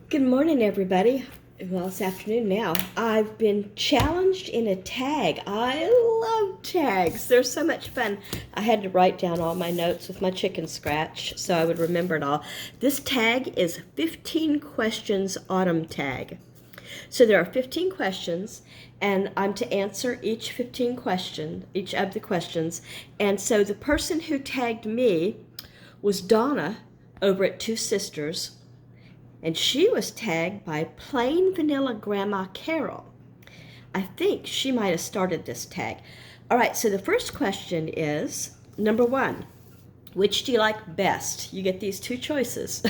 Good morning, everybody. Well, it's afternoon now. I've been challenged in a tag. I love tags. They're so much fun. I had to write down all my notes with my chicken scratch so I would remember it all. This tag is 15 questions autumn tag. So there are 15 questions, and I'm to answer each of the questions. And so the person who tagged me was Donna over at Two Sisters. And she was tagged by Plain Vanilla Grandma Carol. I think she might have started this tag. All right, so the first question is, number one, which do you like best? You get these two choices.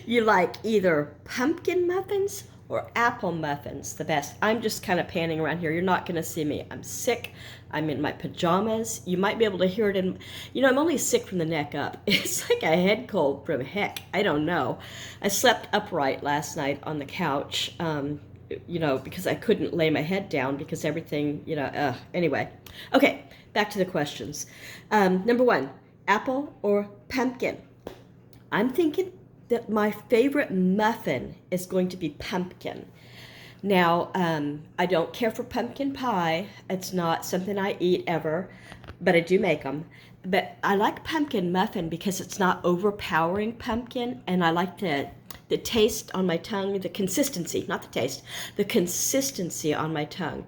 You like either pumpkin muffins or apple muffins the best. I'm just kind of panning around here. You're not going to see me. I'm sick. I'm in my pajamas. You might be able to hear it in, I'm only sick from the neck up. It's like a head cold from heck. I don't know. I slept upright last night on the couch, because I couldn't lay my head down because everything, anyway. Okay, back to the questions. Number one, apple or pumpkin? I'm thinking that my favorite muffin is going to be pumpkin. Now, I don't care for pumpkin pie. It's not something I eat ever, but I do make them. But I like pumpkin muffin because it's not overpowering pumpkin, and I like the taste on my tongue, the consistency, not the taste, the consistency on my tongue.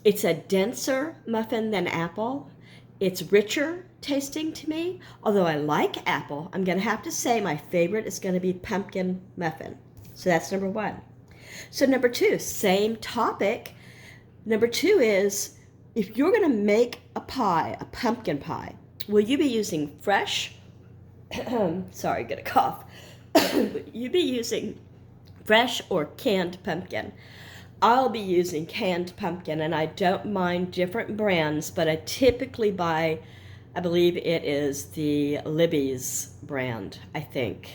It's a denser muffin than apple. It's richer tasting to me. Although I like apple, I'm going to have to say my favorite is going to be pumpkin muffin. So that's number one. So number two, same topic. Number two is, if you're going to make a pie, a pumpkin pie, will you be using fresh, sorry, get a cough. Will you be using fresh or canned pumpkin? I'll be using canned pumpkin, and I don't mind different brands, but I typically buy, I believe it is the Libby's brand, I think.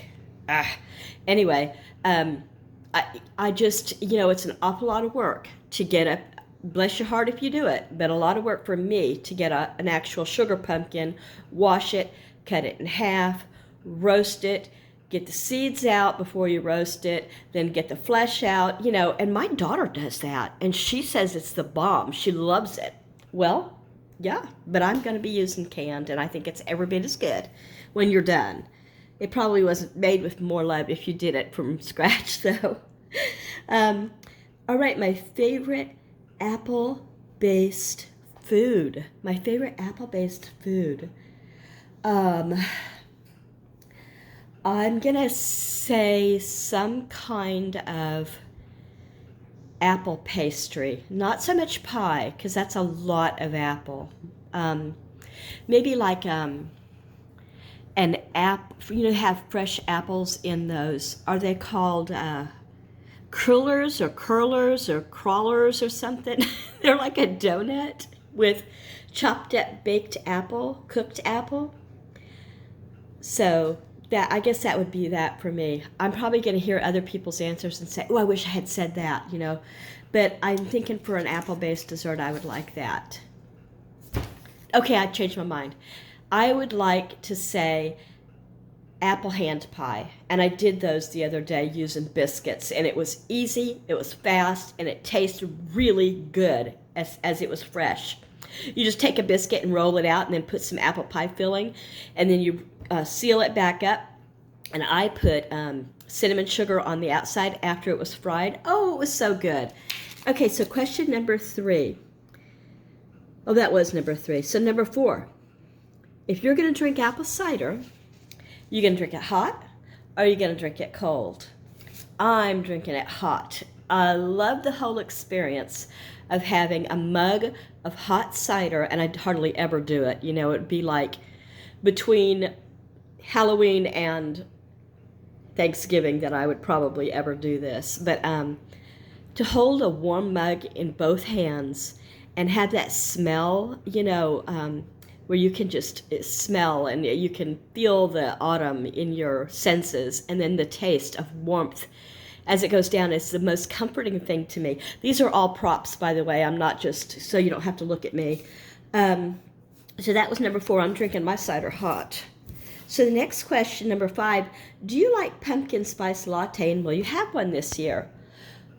Anyway, I just, it's an awful lot of work to get a, bless your heart if you do it, but a lot of work for me to get an actual sugar pumpkin, wash it, cut it in half, roast it, get the seeds out before you roast it, then get the flesh out, and my daughter does that, and she says it's the bomb. She loves it. Well, yeah, but I'm going to be using canned, and I think it's every bit as good when you're done. It probably wasn't made with more love if you did it from scratch, though. All right, my favorite apple-based food. My favorite apple-based food. I'm going to say some kind of apple pastry. Not so much pie, because that's a lot of apple. Maybe like an have fresh apples in those. Are they called curlers or crawlers or something? They're like a donut with chopped up baked apple, cooked apple. So I guess that would be that for me. I'm probably going to hear other people's answers and say, oh, I wish I had said that, But I'm thinking for an apple-based dessert, I would like that. Okay, I changed my mind. I would like to say apple hand pie. And I did those the other day using biscuits. And it was easy, it was fast, and it tasted really good as it was fresh. You just take a biscuit and roll it out and then put some apple pie filling. And then you seal it back up. And I put cinnamon sugar on the outside after it was fried. Oh, it was so good. Okay, so question number 3. Oh, that was number 3. So number 4. If you're going to drink apple cider, you going to drink it hot or are you going to drink it cold? I'm drinking it hot. I love the whole experience of having a mug of hot cider, and I hardly ever do it. It would be like between Halloween and Thanksgiving that I would probably ever do this. But to hold a warm mug in both hands and have that smell, where you can just smell and you can feel the autumn in your senses, and then the taste of warmth as it goes down is the most comforting thing to me. These are all props, by the way. I'm not just, so you don't have to look at me. So that was number 4. I'm drinking my cider hot. So the next question, number 5, do you like pumpkin spice latte and will you have one this year?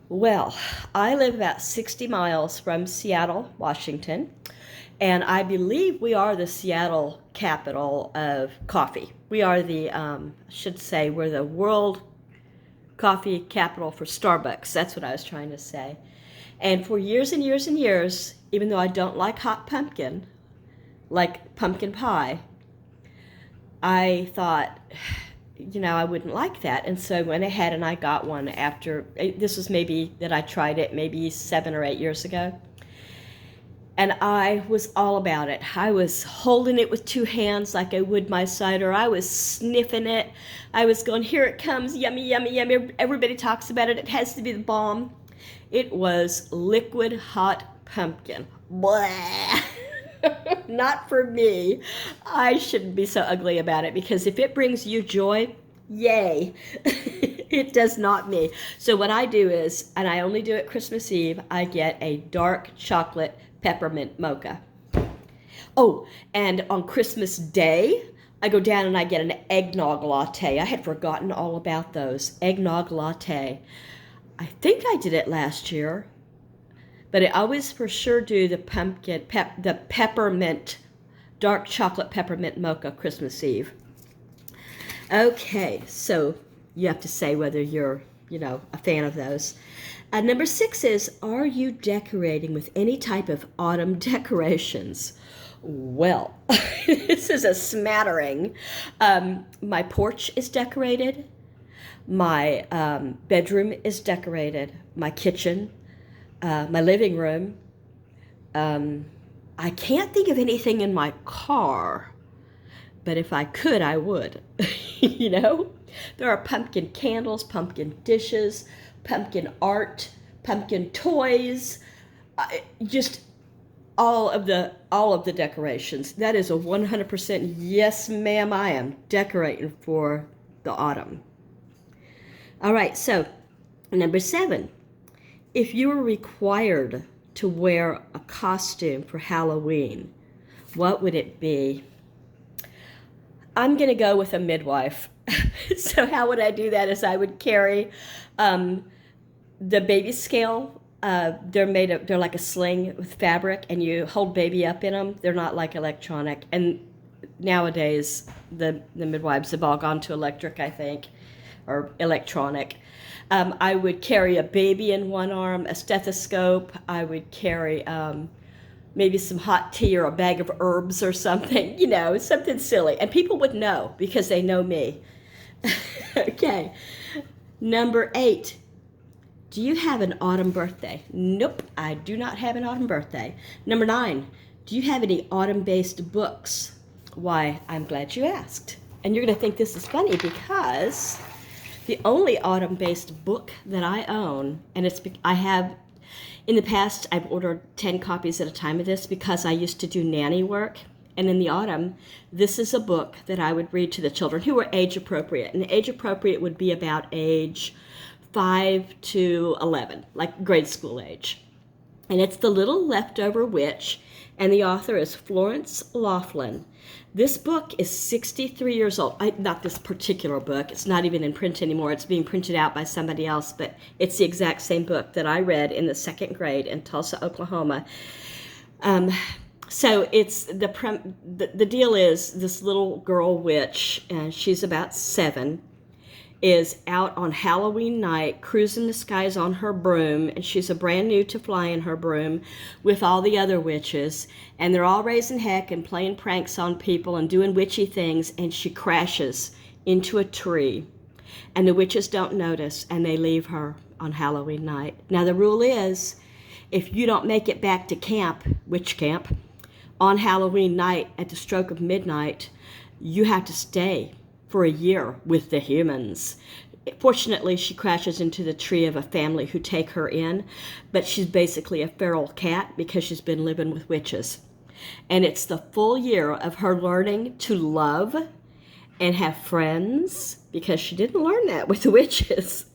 Well, I live about 60 miles from Seattle, Washington, and I believe we are the Seattle capital of coffee. We are we're the world coffee capital for Starbucks. That's what I was trying to say. And for years and years and years, even though I don't like hot pumpkin, like pumpkin pie, I thought, I wouldn't like that. And so I went ahead and I got one after, this was maybe that I tried it maybe 7 or 8 years ago. And I was all about it. I was holding it with 2 hands like I would my cider. I was sniffing it. I was going, here it comes, yummy, yummy, yummy. Everybody talks about it. It has to be the bomb. It was liquid hot pumpkin. Blah. Not for me. I shouldn't be so ugly about it because if it brings you joy, yay. It does not me. So what I do is, and I only do it Christmas Eve, I get a dark chocolate peppermint mocha. Oh, and on Christmas Day, I go down and I get an eggnog latte. I had forgotten all about those. Eggnog latte. I think I did it last year. But I always for sure do the peppermint, dark chocolate peppermint mocha Christmas Eve. Okay, so you have to say whether you're, a fan of those. Number 6 is, are you decorating with any type of autumn decorations? Well, this is a smattering. My porch is decorated. My bedroom is decorated. My kitchen. My living room. I can't think of anything in my car, but if I could, I would. There are pumpkin candles, pumpkin dishes, pumpkin art, pumpkin toys, just all of the decorations. That is a 100% yes, ma'am, I am decorating for the autumn. All right, so number 7. If you were required to wear a costume for Halloween, what would it be? I'm going to go with a midwife. So how would I do that is I would carry the baby scale. They're like a sling with fabric, and you hold baby up in them. They're not like electronic. And nowadays, the midwives have all gone to electric, I think, or electronic. I would carry a baby in one arm, a stethoscope. I would carry maybe some hot tea or a bag of herbs or something, something silly. And people would know because they know me. Okay. Number 8. Do you have an autumn birthday? Nope, I do not have an autumn birthday. Number 9. Do you have any autumn-based books? Why, I'm glad you asked. And you're going to think this is funny because the only autumn-based book that I own, and in the past, I've ordered 10 copies at a time of this because I used to do nanny work. And in the autumn, this is a book that I would read to the children who were age appropriate. And age appropriate would be about age 5 to 11, like grade school age. And it's The Little Leftover Witch, and the author is Florence Laughlin. This book is 63 years old. Not this particular book. It's not even in print anymore. It's being printed out by somebody else, but it's the exact same book that I read in the 2nd grade in Tulsa, Oklahoma. So it's the deal is this little girl witch, and she's about 7, is out on Halloween night cruising the skies on her broom, and she's a brand new to fly in her broom with all the other witches, and they're all raising heck and playing pranks on people and doing witchy things, and she crashes into a tree, and the witches don't notice, and they leave her on Halloween night. Now the rule is, if you don't make it back to camp, witch camp, on Halloween night at the stroke of midnight, you have to stay for a year with the humans. Fortunately, she crashes into the tree of a family who take her in, but she's basically a feral cat because she's been living with witches. And it's the full year of her learning to love and have friends because she didn't learn that with the witches.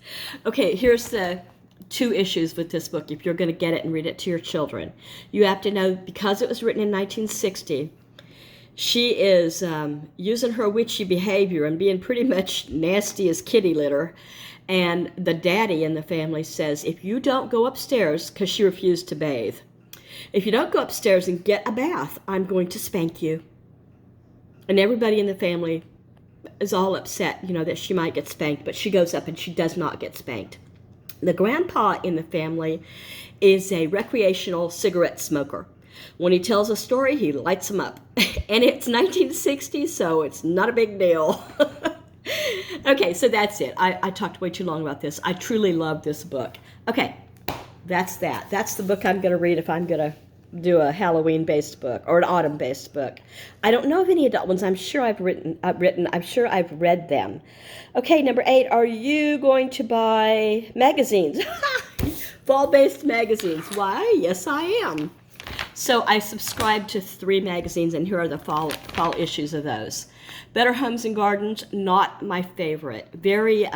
Okay, here's the 2 issues with this book if you're going to get it and read it to your children. You have to know, because it was written in 1960, She is using her witchy behavior and being pretty much nasty as kitty litter. And the daddy in the family says, if you don't go upstairs, because she refused to bathe, if you don't go upstairs and get a bath, I'm going to spank you. And everybody in the family is all upset, that she might get spanked, but she goes up and she does not get spanked. The grandpa in the family is a recreational cigarette smoker. When he tells a story, he lights them up. And it's 1960, so it's not a big deal. Okay, so that's it. I talked way too long about this. I truly love this book. Okay, that's that. That's the book I'm going to read if I'm going to do a Halloween-based book or an autumn-based book. I don't know of any adult ones. I'm sure I've read them. Okay, number 8, are you going to buy magazines? Fall-based magazines. Why? Yes, I am. So I subscribe to 3 magazines, and here are the fall issues of those. Better Homes and Gardens, not my favorite. Very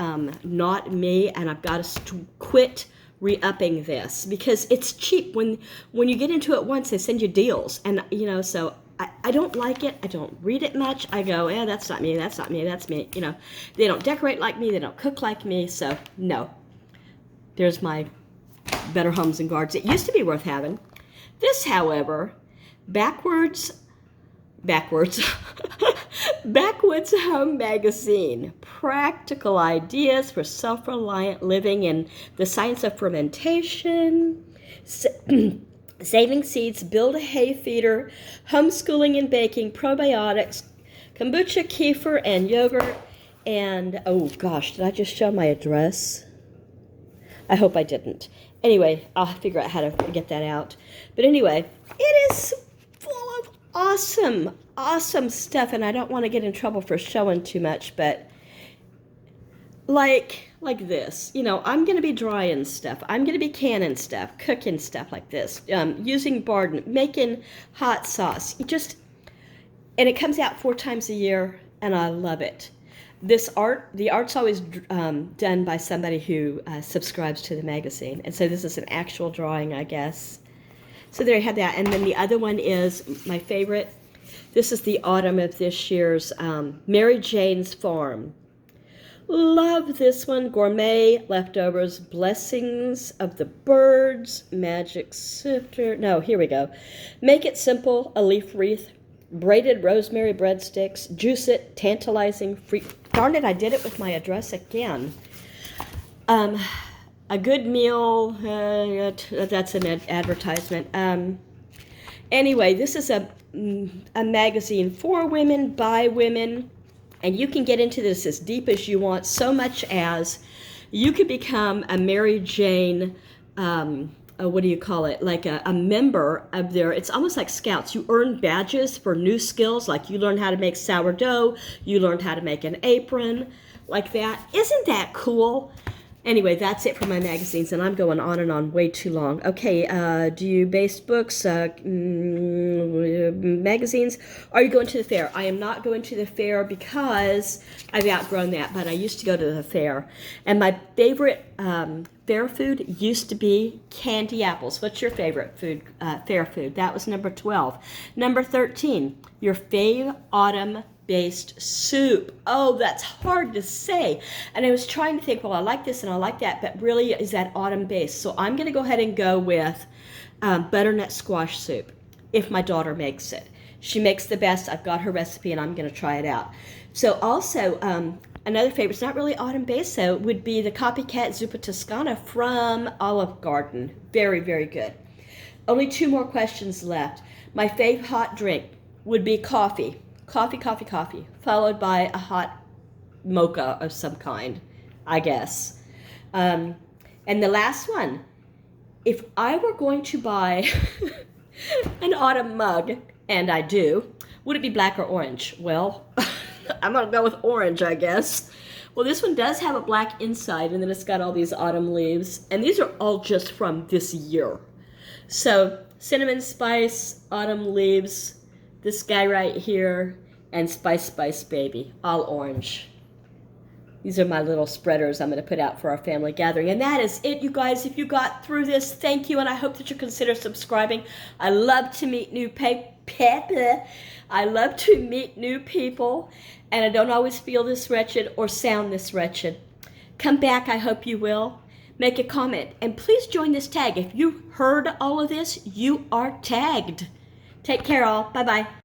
not me, and I've got to quit re-upping this because it's cheap. When you get into it once, they send you deals, and so I don't like it. I don't read it much. I go, that's not me, that's not me, that's me. They don't decorate like me, they don't cook like me, so no. There's my Better Homes and Gardens. It used to be worth having. This, however, Backwoods Home Magazine, practical ideas for self-reliant living and the science of fermentation, saving seeds, build a hay feeder, homeschooling and baking, probiotics, kombucha, kefir, and yogurt, and, oh gosh, did I just show my address? I hope I didn't. Anyway, I'll figure out how to get that out. But anyway, it is full of awesome stuff, and I don't want to get in trouble for showing too much, but like this, I'm going to be drying stuff. I'm going to be canning stuff, cooking stuff like this, using Barden, making hot sauce. And it comes out 4 times a year, and I love it. The art's always done by somebody who subscribes to the magazine. And so this is an actual drawing, I guess. So there you have that. And then the other one is my favorite. This is the autumn of this year's Mary Jane's Farm. Love this one. Gourmet leftovers, blessings of the birds, magic sifter. No, here we go. Make it simple, a leaf wreath. Braided rosemary breadsticks, juice it, tantalizing, free. Darn it, I did it with my address again. A good meal, that's an advertisement. Anyway, this is a magazine for women, by women, and you can get into this as deep as you want, so much as you could become a Mary Jane what do you call it, like a member of their, it's almost like Scouts. You earn badges for new skills, like you learn how to make sourdough, you learned how to make an apron, like that. Isn't that cool? Anyway, that's it for my magazines, and I'm going on and on way too long. Okay, do you base books, magazines? Are you going to the fair? I am not going to the fair because I've outgrown that, but I used to go to the fair. And my favorite fair food used to be candy apples. What's your favorite food, fair food? That was number 12. Number 13, your fave autumn-based soup. Oh, that's hard to say. And I was trying to think, well, I like this and I like that, but really, is that autumn-based? So I'm going to go ahead and go with butternut squash soup, if my daughter makes it. She makes the best. I've got her recipe, and I'm going to try it out. So also, another favorite, it's not really autumn-based, so would be the Copycat Zuppa Toscana from Olive Garden. Very, very good. Only 2 more questions left. My fave hot drink would be coffee. Coffee, followed by a hot mocha of some kind, I guess. And the last one, if I were going to buy an autumn mug, and I do, would it be black or orange? Well, I'm going to go with orange, I guess. Well, this one does have a black inside, and then it's got all these autumn leaves, and these are all just from this year. So, cinnamon spice, autumn leaves, this guy right here, and Spice Baby, all orange. These are my little spreaders I'm going to put out for our family gathering. And that is it, you guys. If you got through this, thank you, and I hope that you consider subscribing. I love to meet new Pepper. I love to meet new people, and I don't always feel this wretched or sound this wretched. Come back, I hope you will. Make a comment, and please join this tag. If you heard all of this, you are tagged. Take care, all. Bye-bye.